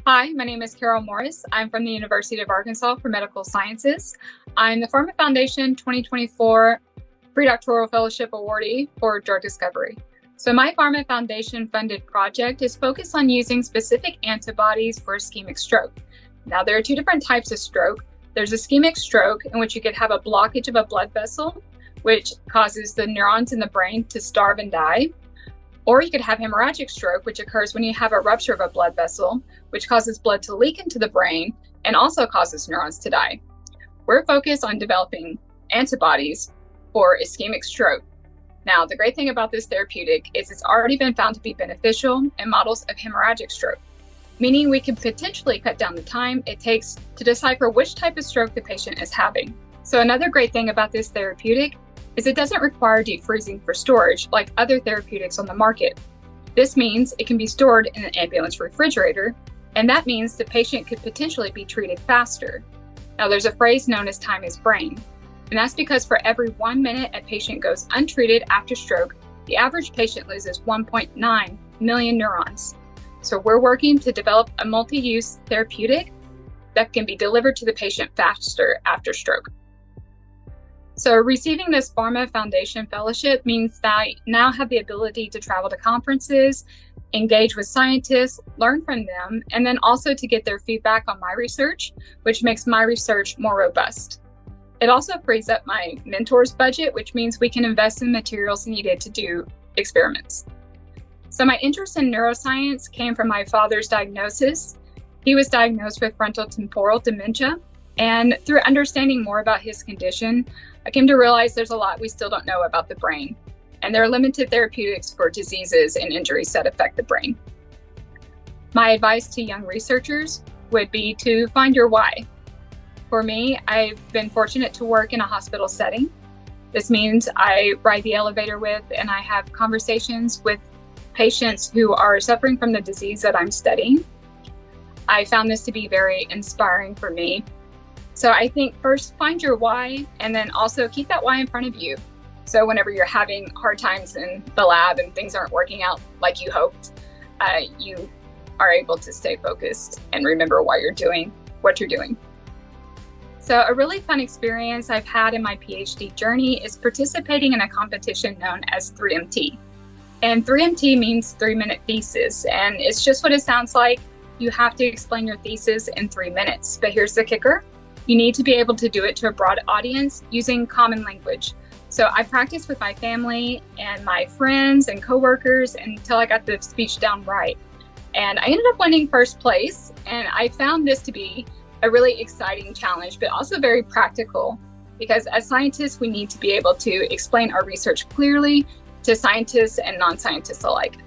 Hi, my name is Carol Morris. I'm from the University of Arkansas for Medical Sciences. I'm the PhRMA Foundation 2024 Predoctoral Fellowship awardee for drug discovery. So my PhRMA Foundation funded project is focused on using specific antibodies for ischemic stroke. Now, there are two different types of stroke. There's ischemic stroke, in which you could have a blockage of a blood vessel, which causes the neurons in the brain to starve and die. Or you could have hemorrhagic stroke, which occurs when you have a rupture of a blood vessel, which causes blood to leak into the brain and also causes neurons to die. We're focused on developing antibodies for ischemic stroke. Now, the great thing about this therapeutic is it's already been found to be beneficial in models of hemorrhagic stroke, meaning we can potentially cut down the time it takes to decipher which type of stroke the patient is having. So another great thing about this therapeutic is it doesn't require deep freezing for storage like other therapeutics on the market. This means it can be stored in an ambulance refrigerator, and that means the patient could potentially be treated faster. Now, there's a phrase known as time is brain, and that's because for every 1 minute a patient goes untreated after stroke, the average patient loses 1.9 million neurons. So we're working to develop a multi-use therapeutic that can be delivered to the patient faster after stroke. So receiving this PhRMA Foundation Fellowship means that I now have the ability to travel to conferences, engage with scientists, learn from them, and then also to get their feedback on my research, which makes my research more robust. It also frees up my mentor's budget, which means we can invest in materials needed to do experiments. So my interest in neuroscience came from my father's diagnosis. He was diagnosed with frontotemporal dementia, and through understanding more about his condition, I came to realize there's a lot we still don't know about the brain, and there are limited therapeutics for diseases and injuries that affect the brain. My advice to young researchers would be to find your why. For me, I've been fortunate to work in a hospital setting. This means I ride the elevator with and I have conversations with patients who are suffering from the disease that I'm studying. I found this to be very inspiring for me. So I think first find your why, and then also keep that why in front of you. So whenever you're having hard times in the lab and things aren't working out like you hoped, you are able to stay focused and remember why you're doing what you're doing. So a really fun experience I've had in my PhD journey is participating in a competition known as 3MT. And 3MT means 3-minute thesis, and it's just what it sounds like. You have to explain your thesis in 3 minutes. But here's the kicker. You need to be able to do it to a broad audience using common language. So I practiced with my family and my friends and coworkers until I got the speech down right. And I ended up winning first place. And I found this to be a really exciting challenge, but also very practical, because as scientists, we need to be able to explain our research clearly to scientists and non-scientists alike.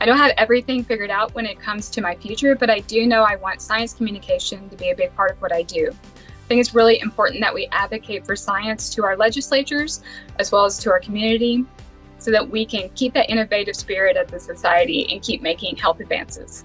I don't have everything figured out when it comes to my future, but I do know I want science communication to be a big part of what I do. I think it's really important that we advocate for science to our legislatures as well as to our community so that we can keep that innovative spirit of the society and keep making health advances.